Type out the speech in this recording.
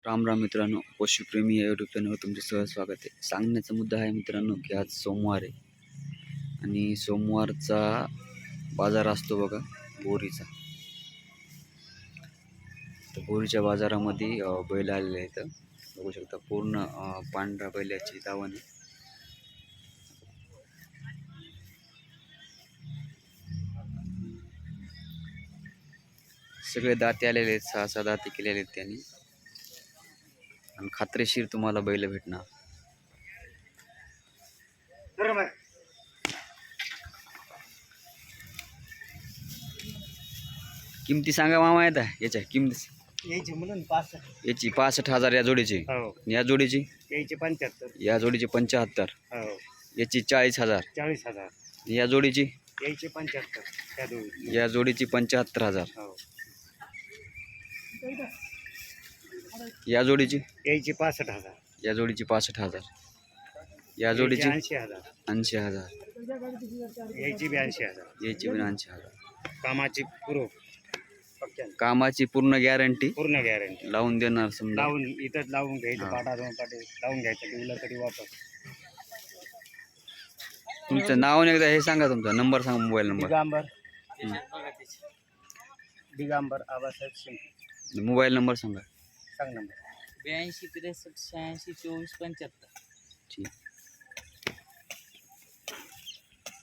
राम राम मित्रांनो, पशुप्रेमी या यूट्यूब चॅनलवर तुमचे सहज स्वागत आहे. सांगण्याचा मुद्दा आहे मित्रांनो की आज सोमवार आहे आणि सोमवारचा बाजार असतो बघा बोरीचा. तर बोरीच्या बाजारामध्ये बैल आलेले आहेत. बघू शकता पूर्ण पांढऱ्या बैलाची दावण आहे. सगळे दाते आलेले आहेत, 6 दाते केलेले आहेत त्यांनी आणि खात्रीशीर तुम्हाला बैल भेटणार. किमती सांगा मामा येता याच्या किमती. यायचे म्हणून 65. याची 65,000 या जोडीची. हो. या जोडीची यायचे 75. या जोडीची 75. हो. याची 40,000. 40,000. या जोडीची यायचे 75. त्या दोघी. या जोडीची 75,000. हो. या जोडीची यायचे 65,000. या जोडीची 65,000. या जोडीची 80,000. 80,000. यायची 82,000. याची पण 80,000. कामाची कामाची पूर्ण गॅरंटी पूर्ण गॅरंटी लावून देणार समजा. लावून इथंच लावून घ्यायचं. हा. पाटा 2 पाटे लावून घ्यायचं. दिवला तरी वापर. तुमचं नाव एकदा हे सांगा, तुमचा नंबर सांगा, mobile number. Digambar Abasaheb Shinde. Mobile number सांगा. सांग नंबर. 82 63 86 24 75. ठीक.